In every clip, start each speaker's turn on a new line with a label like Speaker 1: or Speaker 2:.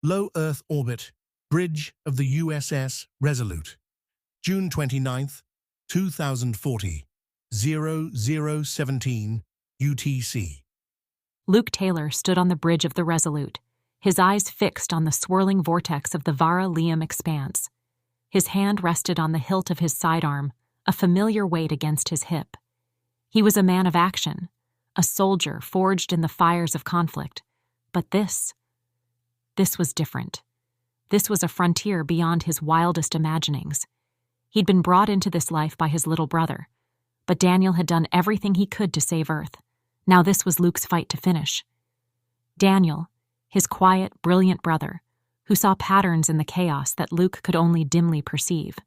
Speaker 1: Low Earth Orbit, Bridge of the USS Resolute, June 29, 2040, 0017 UTC.
Speaker 2: Luke Taylor stood on the bridge of the Resolute, his eyes fixed on the swirling vortex of the Vara-Liam expanse. His hand rested on the hilt of his sidearm, a familiar weight against his hip. He was a man of action, a soldier forged in the fires of conflict. But this was different. This was a frontier beyond his wildest imaginings. He'd been brought into this life by his little brother, but Daniel had done everything he could to save Earth. Now this was Luke's fight to finish. Daniel, his quiet, brilliant brother, who saw patterns in the chaos that Luke could only dimly perceive.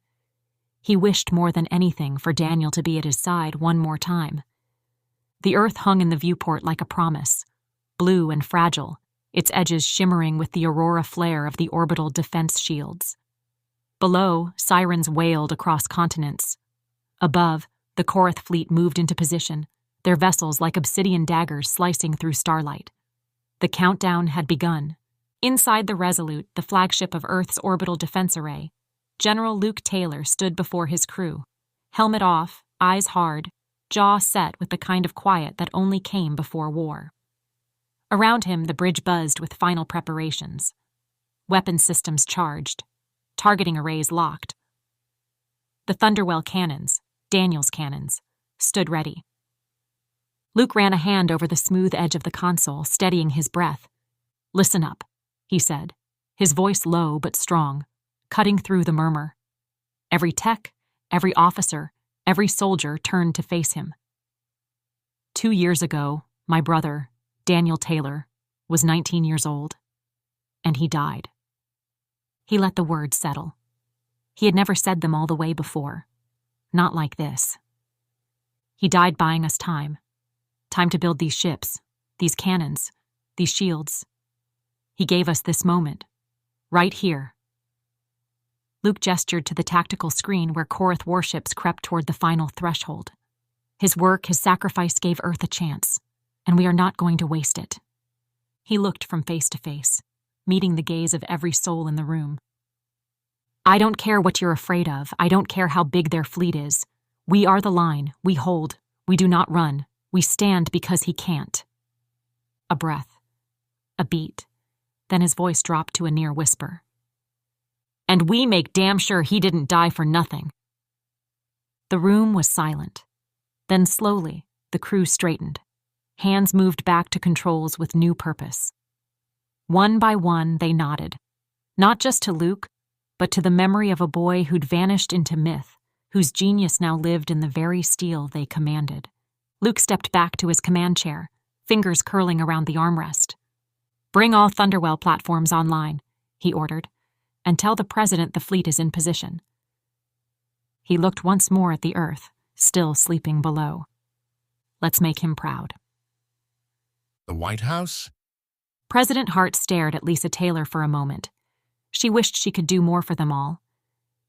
Speaker 2: He wished more than anything for Daniel to be at his side one more time. The Earth hung in the viewport like a promise, blue and fragile, its edges shimmering with the aurora flare of the orbital defense shields. Below, sirens wailed across continents. Above, the Korath fleet moved into position, their vessels like obsidian daggers slicing through starlight. The countdown had begun. Inside the Resolute, the flagship of Earth's orbital defense array, General Luke Taylor stood before his crew, helmet off, eyes hard, jaw set with the kind of quiet that only came before war. Around him, the bridge buzzed with final preparations. Weapon systems charged, targeting arrays locked. The Thunderwell cannons, Daniel's cannons, stood ready. Luke ran a hand over the smooth edge of the console, steadying his breath. "Listen up," he said, his voice low but strong, cutting through the murmur. Every tech, every officer, every soldier turned to face him. 2 years ago, my brother, Daniel Taylor, was 19 years old, and he died. He let the words settle. He had never said them all the way before. Not like this. He died buying us time. Time to build these ships, these cannons, these shields. He gave us this moment, right here. Luke gestured to the tactical screen where Korath warships crept toward the final threshold. His work, his sacrifice gave Earth a chance, and we are not going to waste it. He looked from face to face, meeting the gaze of every soul in the room. I don't care what you're afraid of. I don't care how big their fleet is. We are the line. We hold. We do not run. We stand because he can't. A breath. A beat. Then his voice dropped to a near whisper. And we make damn sure he didn't die for nothing. The room was silent. Then slowly, the crew straightened. Hands moved back to controls with new purpose. One by one, they nodded. Not just to Luke, but to the memory of a boy who'd vanished into myth, whose genius now lived in the very steel they commanded. Luke stepped back to his command chair, fingers curling around the armrest. Bring all Thunderwell platforms online, he ordered, and tell the President the fleet is in position. He looked once more at the Earth, still sleeping below. Let's make him proud.
Speaker 1: The White House?
Speaker 2: President Hart stared at Lisa Taylor for a moment. She wished she could do more for them all.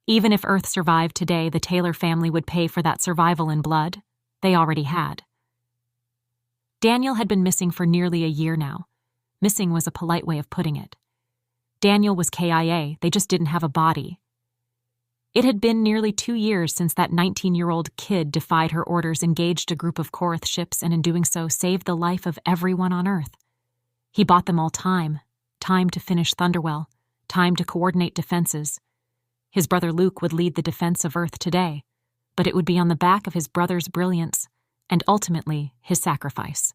Speaker 2: Even if Earth survived today, the Taylor family would pay for that survival in blood. They already had. Daniel had been missing for nearly a year now. Missing was a polite way of putting it. Daniel was KIA, they just didn't have a body. It had been nearly 2 years since that 19-year-old kid defied her orders, engaged a group of Korath ships, and in doing so saved the life of everyone on Earth. He bought them all time to finish Thunderwell, time to coordinate defenses. His brother Luke would lead the defense of Earth today, but it would be on the back of his brother's brilliance and ultimately his sacrifice.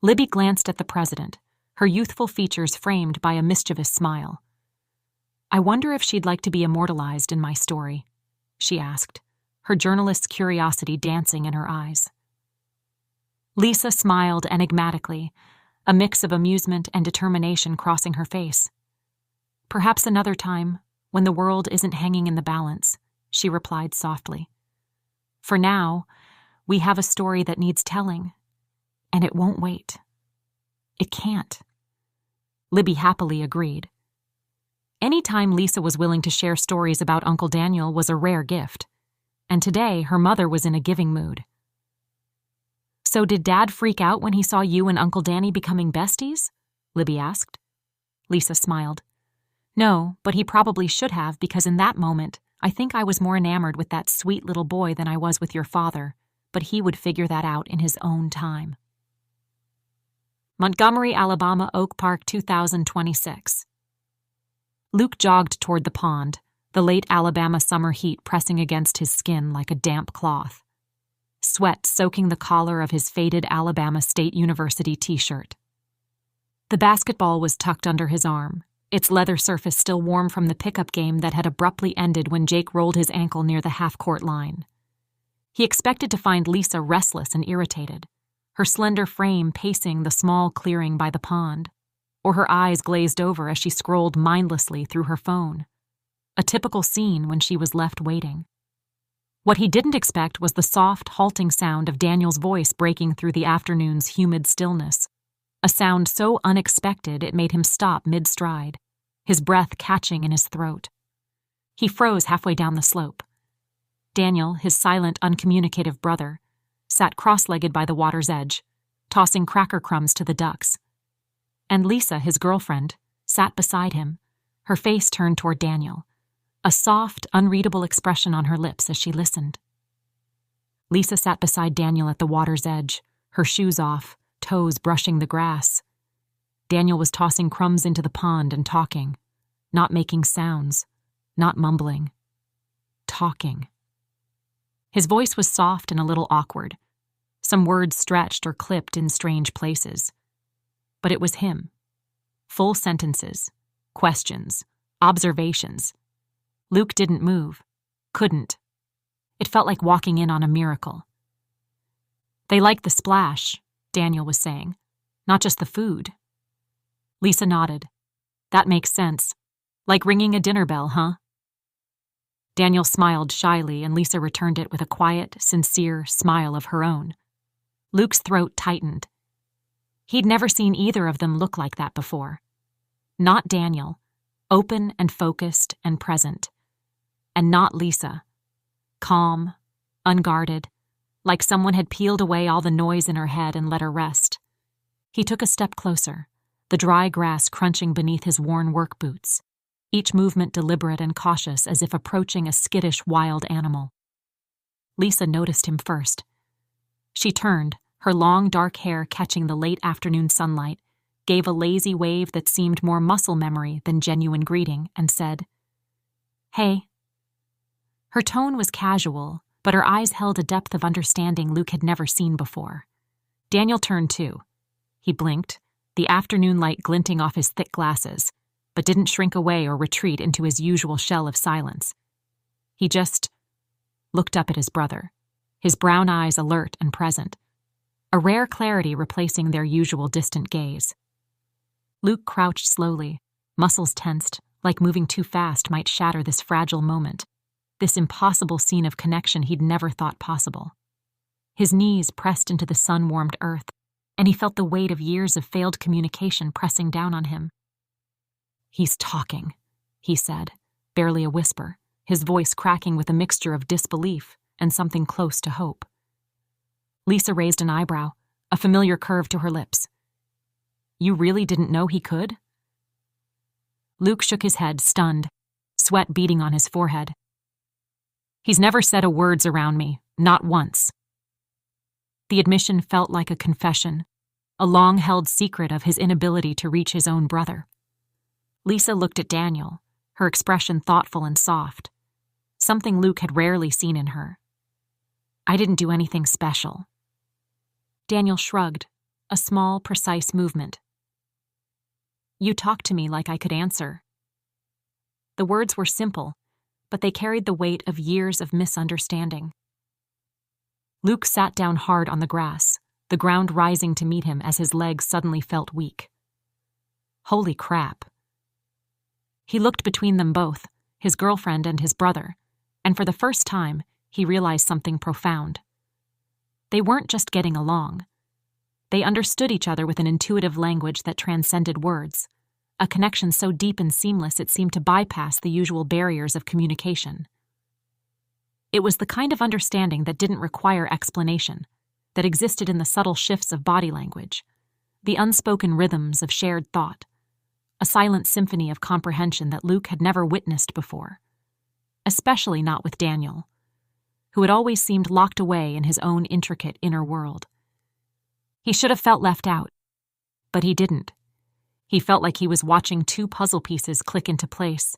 Speaker 2: Libby glanced at the president, her youthful features framed by a mischievous smile. I wonder if she'd like to be immortalized in my story, she asked, her journalist's curiosity dancing in her eyes. Lisa smiled enigmatically, a mix of amusement and determination crossing her face. Perhaps another time, when the world isn't hanging in the balance, she replied softly. For now, we have a story that needs telling, and it won't wait. It can't. Libby happily agreed. Any time Lisa was willing to share stories about Uncle Daniel was a rare gift, and today her mother was in a giving mood. So did Dad freak out when he saw you and Uncle Danny becoming besties? Libby asked. Lisa smiled. No, but he probably should have, because in that moment, I think I was more enamored with that sweet little boy than I was with your father, but he would figure that out in his own time. Montgomery, Alabama, Oak Park, 2026. Luke jogged toward the pond, the late Alabama summer heat pressing against his skin like a damp cloth. Sweat soaking the collar of his faded Alabama State University t-shirt. The basketball was tucked under his arm, its leather surface still warm from the pickup game that had abruptly ended when Jake rolled his ankle near the half-court line. He expected to find Lisa restless and irritated, her slender frame pacing the small clearing by the pond, or her eyes glazed over as she scrolled mindlessly through her phone. A typical scene when she was left waiting. What he didn't expect was the soft, halting sound of Daniel's voice breaking through the afternoon's humid stillness, a sound so unexpected it made him stop mid-stride, his breath catching in his throat. He froze halfway down the slope. Daniel, his silent, uncommunicative brother, sat cross-legged by the water's edge, tossing cracker crumbs to the ducks. And Lisa, his girlfriend, sat beside him, her face turned toward Daniel, a soft, unreadable expression on her lips as she listened. Lisa sat beside Daniel at the water's edge, her shoes off, toes brushing the grass. Daniel was tossing crumbs into the pond and talking, not making sounds, not mumbling. Talking. His voice was soft and a little awkward, some words stretched or clipped in strange places. But it was him. Full sentences, questions, observations. Luke didn't move, couldn't. It felt like walking in on a miracle. They liked the splash, Daniel was saying, not just the food. Lisa nodded. That makes sense. Like ringing a dinner bell, huh? Daniel smiled shyly, and Lisa returned it with a quiet, sincere smile of her own. Luke's throat tightened. He'd never seen either of them look like that before. Not Daniel, open and focused and present. And not Lisa, calm, unguarded, like someone had peeled away all the noise in her head and let her rest. He took a step closer, the dry grass crunching beneath his worn work boots, each movement deliberate and cautious as if approaching a skittish wild animal. Lisa noticed him first. She turned, her long dark hair catching the late afternoon sunlight, gave a lazy wave that seemed more muscle memory than genuine greeting, and said, "Hey." Her tone was casual, but her eyes held a depth of understanding Luke had never seen before. Daniel turned too. He blinked, the afternoon light glinting off his thick glasses, but didn't shrink away or retreat into his usual shell of silence. He just looked up at his brother, his brown eyes alert and present, a rare clarity replacing their usual distant gaze. Luke crouched slowly, muscles tensed, like moving too fast might shatter this fragile moment, this impossible scene of connection he'd never thought possible. His knees pressed into the sun-warmed earth, and he felt the weight of years of failed communication pressing down on him. "He's talking," he said, barely a whisper, his voice cracking with a mixture of disbelief and something close to hope. Lisa raised an eyebrow, a familiar curve to her lips. "You really didn't know he could?" Luke shook his head, stunned, sweat beading on his forehead. "He's never said a word's around me, not once." The admission felt like a confession, a long-held secret of his inability to reach his own brother. Lisa looked at Daniel, her expression thoughtful and soft, something Luke had rarely seen in her. "I didn't do anything special." Daniel shrugged, a small, precise movement. "You talked to me like I could answer." The words were simple, but they carried the weight of years of misunderstanding. Luke sat down hard on the grass, the ground rising to meet him as his legs suddenly felt weak. Holy crap. He looked between them both, his girlfriend and his brother, and for the first time, he realized something profound. They weren't just getting along. They understood each other with an intuitive language that transcended words, a connection so deep and seamless it seemed to bypass the usual barriers of communication. It was the kind of understanding that didn't require explanation, that existed in the subtle shifts of body language, the unspoken rhythms of shared thought, a silent symphony of comprehension that Luke had never witnessed before, especially not with Daniel, who had always seemed locked away in his own intricate inner world. He should have felt left out, but he didn't. He felt like he was watching two puzzle pieces click into place.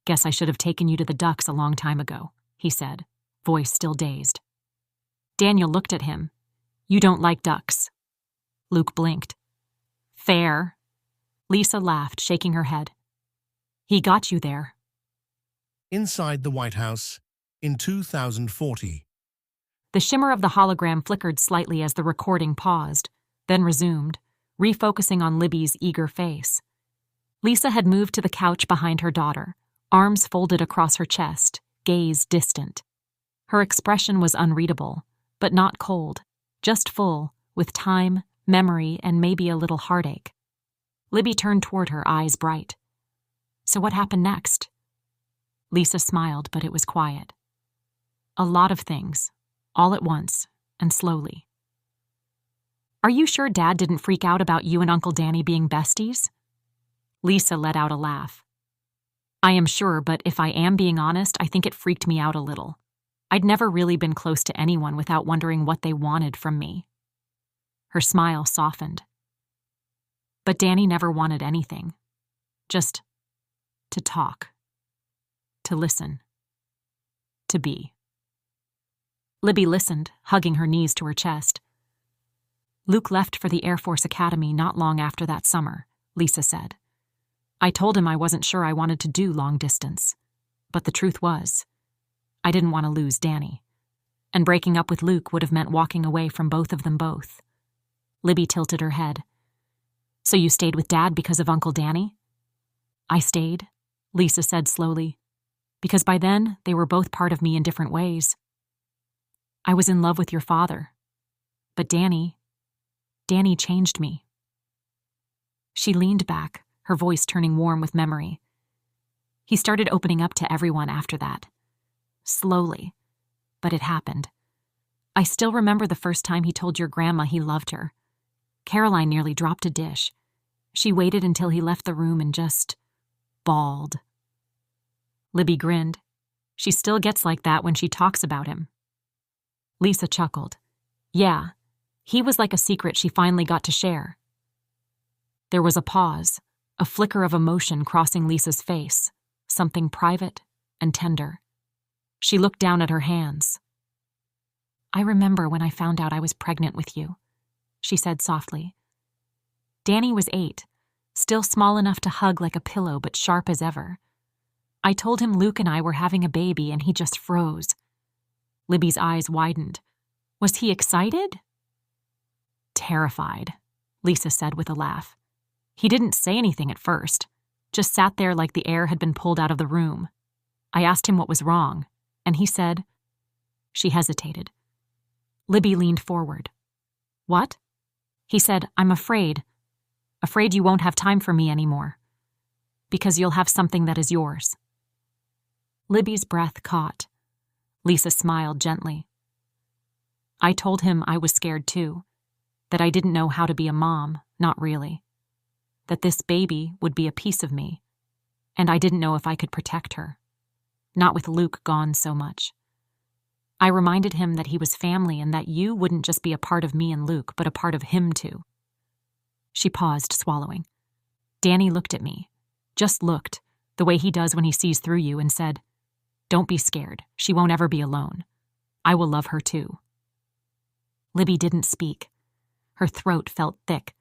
Speaker 2: "Guess I should have taken you to the ducks a long time ago," he said, voice still dazed. Daniel looked at him. "You don't like ducks." Luke blinked. "Fair." Lisa laughed, shaking her head. "He got you there."
Speaker 1: Inside the White House in 2040.
Speaker 2: The shimmer of the hologram flickered slightly as the recording paused, then resumed, refocusing on Libby's eager face. Lisa had moved to the couch behind her daughter, arms folded across her chest, gaze distant. Her expression was unreadable, but not cold, just full, with time, memory, and maybe a little heartache. Libby turned toward her, eyes bright. "So what happened next?" Lisa smiled, but it was quiet. "A lot of things, all at once, and slowly." "Are you sure Dad didn't freak out about you and Uncle Danny being besties?" Lisa let out a laugh. "I am sure, but if I am being honest, I think it freaked me out a little. I'd never really been close to anyone without wondering what they wanted from me." Her smile softened. "But Danny never wanted anything. Just to talk. To listen. To be." Libby listened, hugging her knees to her chest. "Luke left for the Air Force Academy not long after that summer," Lisa said. "I told him I wasn't sure I wanted to do long distance. But the truth was, I didn't want to lose Danny. And breaking up with Luke would have meant walking away from both of them both." Libby tilted her head. "So you stayed with Dad because of Uncle Danny?" "I stayed," Lisa said slowly, "because by then they were both part of me in different ways. I was in love with your father. But Danny changed me." She leaned back, her voice turning warm with memory. "He started opening up to everyone after that. Slowly. But it happened. I still remember the first time he told your grandma he loved her. Caroline nearly dropped a dish. She waited until he left the room and just bawled." Libby grinned. "She still gets like that when she talks about him." Lisa chuckled. "Yeah, he was like a secret she finally got to share." There was a pause, a flicker of emotion crossing Lisa's face, something private and tender. She looked down at her hands. "I remember when I found out I was pregnant with you," she said softly. "Danny was 8, still small enough to hug like a pillow but sharp as ever. I told him Luke and I were having a baby and he just froze." Libby's eyes widened. "Was he excited?" "Terrified," Lisa said with a laugh. "He didn't say anything at first, just sat there like the air had been pulled out of the room. I asked him what was wrong, and he said—" She hesitated. Libby leaned forward. "What?" He said, "I'm afraid you won't have time for me anymore. Because you'll have something that is yours." Libby's breath caught. Lisa smiled gently. "I told him I was scared too, that I didn't know how to be a mom, not really. That this baby would be a piece of me, and I didn't know if I could protect her. Not with Luke gone so much. I reminded him that he was family and that you wouldn't just be a part of me and Luke, but a part of him too." She paused, swallowing. "Danny looked at me, just looked, the way he does when he sees through you, and said, 'Don't be scared. She won't ever be alone. I will love her too.'" Libby didn't speak. Her throat felt thick.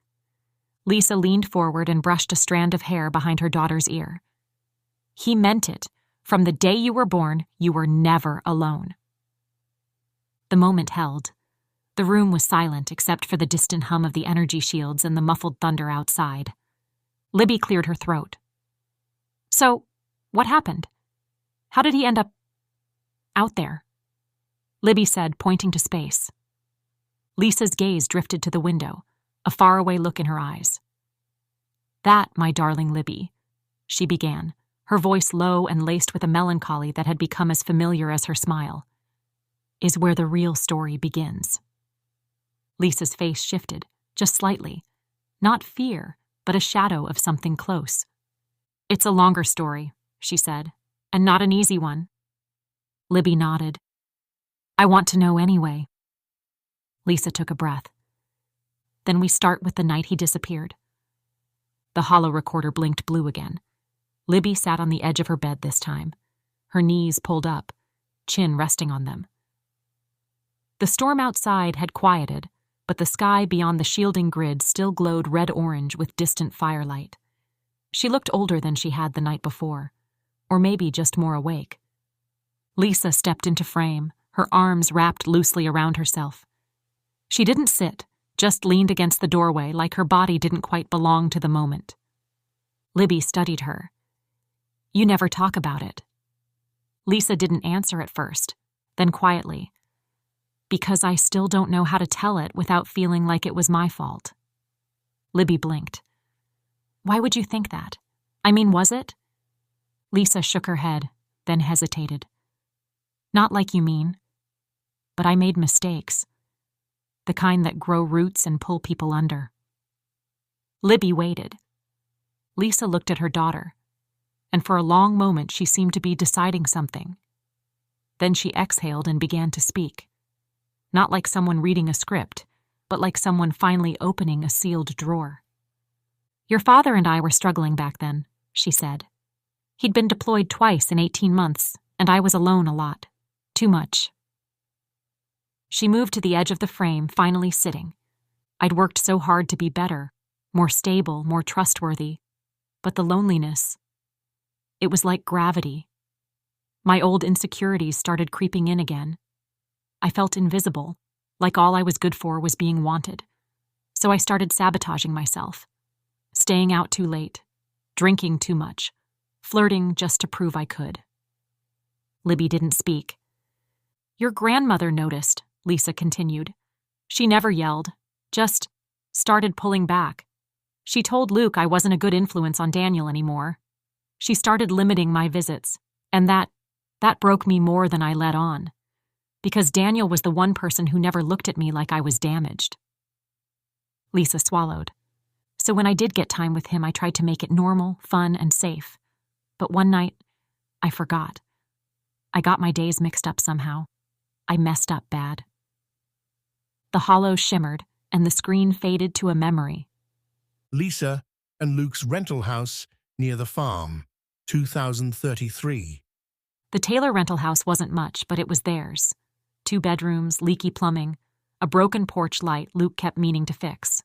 Speaker 2: Lisa leaned forward and brushed a strand of hair behind her daughter's ear. "He meant it. From the day you were born, you were never alone." The moment held. The room was silent except for the distant hum of the energy shields and the muffled thunder outside. Libby cleared her throat. "So, what happened? How did he end up out there?" Libby said, pointing to space. Lisa's gaze drifted to the window, a faraway look in her eyes. "That, my darling Libby," she began, her voice low and laced with a melancholy that had become as familiar as her smile, "is where the real story begins." Lisa's face shifted, just slightly. Not fear, but a shadow of something close. "It's a longer story," she said, "and not an easy one." Libby nodded. "I want to know anyway." Lisa took a breath. "Then we start with the night he disappeared." The hollow recorder blinked blue again. Libby sat on the edge of her bed this time, her knees pulled up, chin resting on them. The storm outside had quieted, but the sky beyond the shielding grid still glowed red-orange with distant firelight. She looked older than she had the night before, or maybe just more awake. Lisa stepped into frame, her arms wrapped loosely around herself. She didn't sit, just leaned against the doorway like her body didn't quite belong to the moment. Libby studied her. "You never talk about it." Lisa didn't answer at first, then quietly, "Because I still don't know how to tell it without feeling like it was my fault." Libby blinked. "Why would you think that? I mean, was it?" Lisa shook her head, then hesitated. "Not like you mean. But I made mistakes. The kind that grow roots and pull people under." Libby waited. Lisa looked at her daughter, and for a long moment she seemed to be deciding something. Then she exhaled and began to speak. Not like someone reading a script, but like someone finally opening a sealed drawer. "Your father and I were struggling back then," she said. "He'd been deployed twice in 18 months, and I was alone a lot. Too much." She moved to the edge of the frame, finally sitting. "I'd worked so hard to be better, more stable, more trustworthy. But the loneliness, it was like gravity. My old insecurities started creeping in again. I felt invisible, like all I was good for was being wanted. So I started sabotaging myself, staying out too late, drinking too much, flirting just to prove I could." Libby didn't speak. "Your grandmother noticed," Lisa continued. "She never yelled, just started pulling back. She told Luke I wasn't a good influence on Daniel anymore. She started limiting my visits, and that broke me more than I let on. Because Daniel was the one person who never looked at me like I was damaged." Lisa swallowed. "So when I did get time with him, I tried to make it normal, fun, and safe. But one night, I forgot. I got my days mixed up somehow. I messed up bad." The hollow shimmered, and the screen faded to a memory.
Speaker 1: Lisa and Luke's rental house near the farm, 2033.
Speaker 2: The Taylor rental house wasn't much, but it was theirs. 2 bedrooms, leaky plumbing, a broken porch light Luke kept meaning to fix.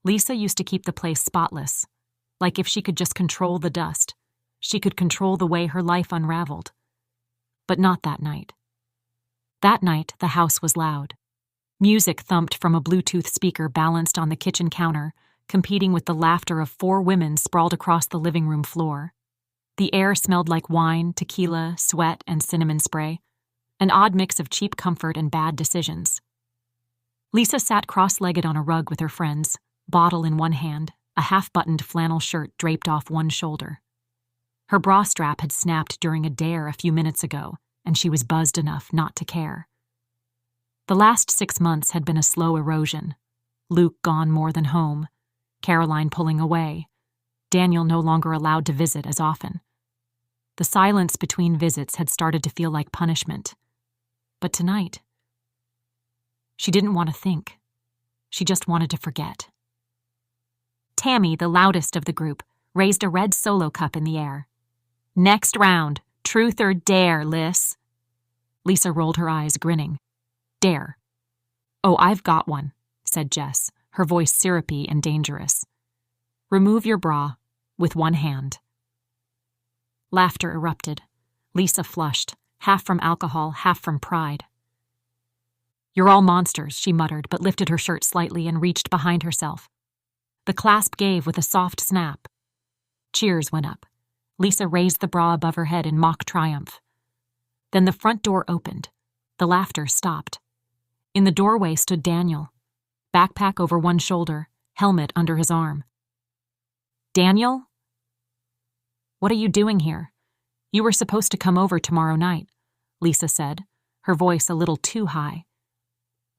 Speaker 2: Lisa used to keep the place spotless, like if she could just control the dust, she could control the way her life unraveled. But not that night. That night, the house was loud. Music thumped from a Bluetooth speaker balanced on the kitchen counter, competing with the laughter of 4 women sprawled across the living room floor. The air smelled like wine, tequila, sweat, and cinnamon spray, an odd mix of cheap comfort and bad decisions. Lisa sat cross-legged on a rug with her friends, bottle in one hand, a half-buttoned flannel shirt draped off one shoulder. Her bra strap had snapped during a dare a few minutes ago, and she was buzzed enough not to care. The last 6 months had been a slow erosion. Luke gone more than home, Caroline pulling away, Daniel no longer allowed to visit as often. The silence between visits had started to feel like punishment. But tonight, she didn't want to think. She just wanted to forget. Tammy, the loudest of the group, raised a red solo cup in the air. "Next round, truth or dare, Liz." Lisa rolled her eyes, grinning. "Dare." "Oh, I've got one," said Jess, her voice syrupy and dangerous. "Remove your bra with one hand." Laughter erupted. Lisa flushed, half from alcohol, half from pride. "You're all monsters," she muttered, but lifted her shirt slightly and reached behind herself. The clasp gave with a soft snap. Cheers went up. Lisa raised the bra above her head in mock triumph. Then the front door opened. The laughter stopped. In the doorway stood Daniel, backpack over one shoulder, helmet under his arm. "Daniel? What are you doing here? You were supposed to come over tomorrow night," Lisa said, her voice a little too high.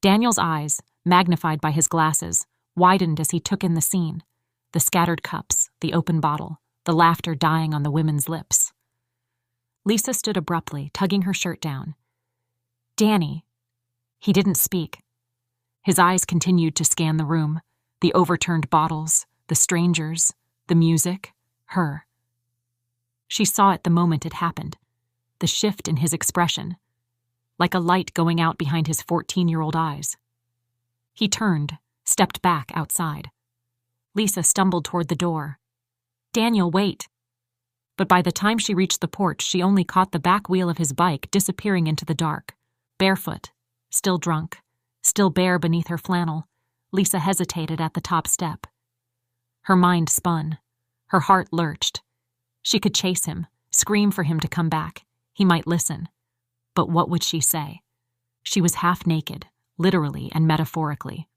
Speaker 2: Daniel's eyes, magnified by his glasses, widened as he took in the scene. The scattered cups, the open bottle, the laughter dying on the women's lips. Lisa stood abruptly, tugging her shirt down. "Danny." He didn't speak. His eyes continued to scan the room, the overturned bottles, the strangers, the music, her. She saw it the moment it happened, the shift in his expression, like a light going out behind his 14-year-old eyes. He turned, stepped back outside. Lisa stumbled toward the door. "Daniel, wait." But by the time she reached the porch, she only caught the back wheel of his bike disappearing into the dark. Barefoot, still drunk, still bare beneath her flannel, Lisa hesitated at the top step. Her mind spun. Her heart lurched. She could chase him, scream for him to come back. He might listen. But what would she say? She was half naked, literally and metaphorically.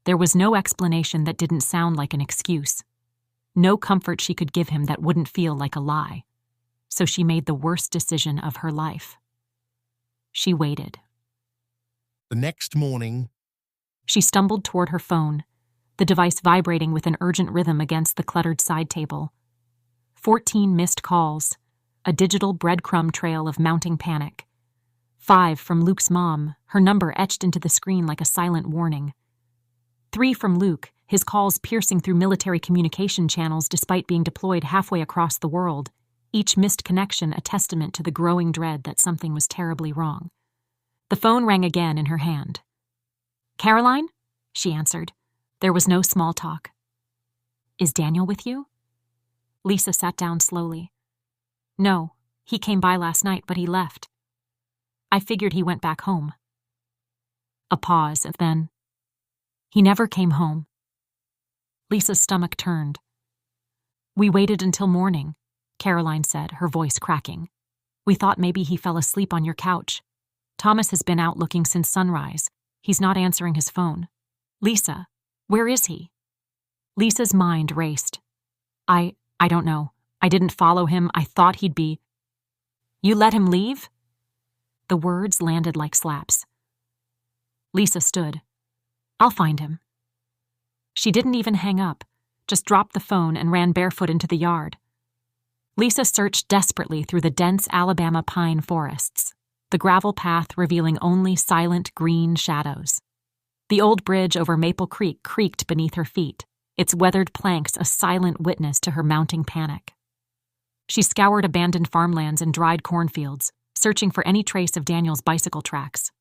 Speaker 2: There was no explanation that didn't sound like an excuse. No comfort she could give him that wouldn't feel like a lie. So she made the worst decision of her life. She waited.
Speaker 1: The next morning,
Speaker 2: She stumbled toward her phone, the device vibrating with an urgent rhythm against the cluttered side table. 14 missed calls, a digital breadcrumb trail of mounting panic. 5 from Luke's mom, her number etched into the screen like a silent warning. 3 from Luke, his calls piercing through military communication channels despite being deployed halfway across the world, each missed connection a testament to the growing dread that something was terribly wrong. The phone rang again in her hand. "Caroline?" she answered. There was no small talk. "Is Daniel with you?" Lisa sat down slowly. "No, he came by last night, but he left. I figured he went back home." A pause, and then, "He never came home." Lisa's stomach turned. "We waited until morning," Caroline said, her voice cracking. "We thought maybe he fell asleep on your couch. Thomas has been out looking since sunrise. He's not answering his phone. Lisa, where is he?" Lisa's mind raced. I don't know. I didn't follow him. I thought he'd be..." "You let him leave?" The words landed like slaps. Lisa stood. "I'll find him." She didn't even hang up, just dropped the phone and ran barefoot into the yard. Lisa searched desperately through the dense Alabama pine forests, the gravel path revealing only silent green shadows. The old bridge over Maple Creek creaked beneath her feet, its weathered planks a silent witness to her mounting panic. She scoured abandoned farmlands and dried cornfields, searching for any trace of Daniel's bicycle tracks.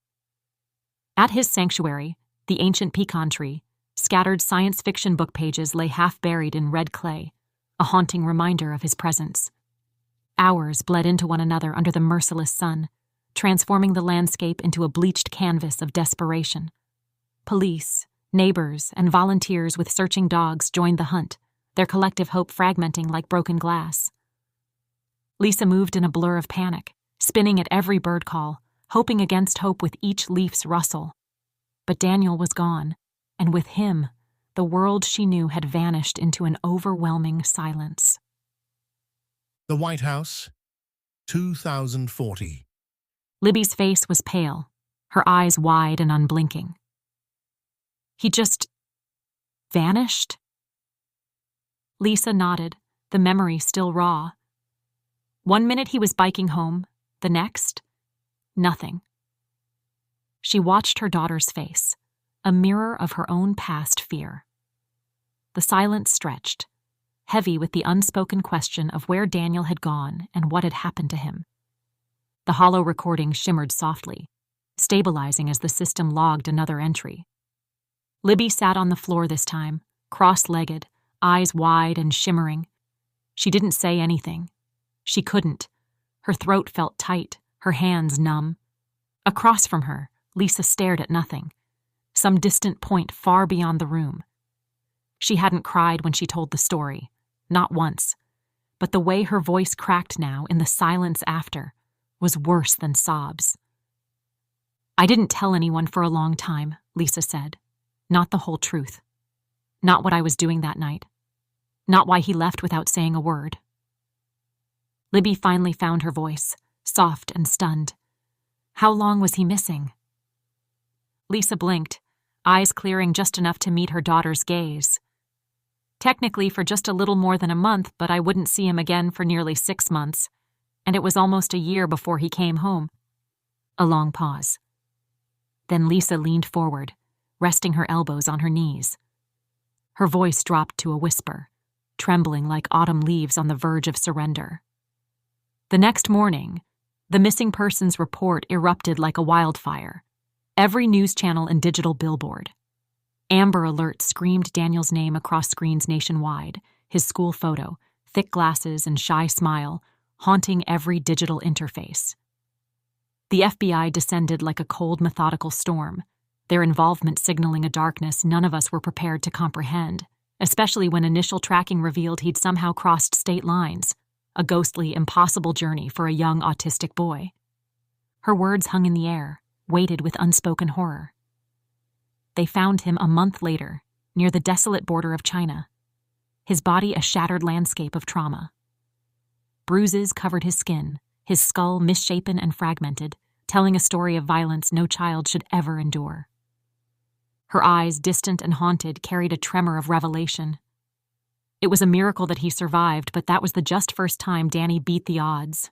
Speaker 2: At his sanctuary, the ancient pecan tree, scattered science fiction book pages lay half buried in red clay, a haunting reminder of his presence. Hours bled into one another under the merciless sun, transforming the landscape into a bleached canvas of desperation. Police, neighbors, and volunteers with searching dogs joined the hunt, their collective hope fragmenting like broken glass. Lisa moved in a blur of panic, spinning at every bird call, hoping against hope with each leaf's rustle. But Daniel was gone, and with him, the world she knew had vanished into an overwhelming silence.
Speaker 1: the White House, 2040.
Speaker 2: Libby's face was pale, her eyes wide and unblinking. He just vanished? Lisa nodded, the memory still raw. 1 minute he was biking home, the next, nothing. She watched her daughter's face, a mirror of her own past fear. The silence stretched, heavy with the unspoken question of where Daniel had gone and what had happened to him. The hollow recording shimmered softly, stabilizing as the system logged another entry. Libby sat on the floor this time, cross-legged, eyes wide and shimmering. She didn't say anything. She couldn't. Her throat felt tight, her hands numb. Across from her, Lisa stared at nothing, some distant point far beyond the room. She hadn't cried when she told the story, not once, but the way her voice cracked now in the silence after was worse than sobs. "I didn't tell anyone for a long time," Lisa said. "Not the whole truth. Not what I was doing that night. Not why he left without saying a word." Libby finally found her voice, soft and stunned. "How long was he missing?" Lisa blinked, eyes clearing just enough to meet her daughter's gaze. Technically for just a little more than a month, but I wouldn't see him again for nearly 6 months, and it was almost a year before he came home. A long pause. Then Lisa leaned forward, resting her elbows on her knees. Her voice dropped to a whisper, trembling like autumn leaves on the verge of surrender. The next morning, the missing persons report erupted like a wildfire. Every news channel and digital billboard. Amber Alert screamed Daniel's name across screens nationwide, his school photo, thick glasses and shy smile, haunting every digital interface. The FBI descended like a cold, methodical storm, their involvement signaling a darkness none of us were prepared to comprehend, especially when initial tracking revealed he'd somehow crossed state lines, a ghostly, impossible journey for a young autistic boy. Her words hung in the air, weighted with unspoken horror. They found him a month later, near the desolate border of China, his body a shattered landscape of trauma. Bruises covered his skin, his skull misshapen and fragmented, telling a story of violence no child should ever endure. Her eyes, distant and haunted, carried a tremor of revelation. It was a miracle that he survived, but that was the just first time Danny beat the odds.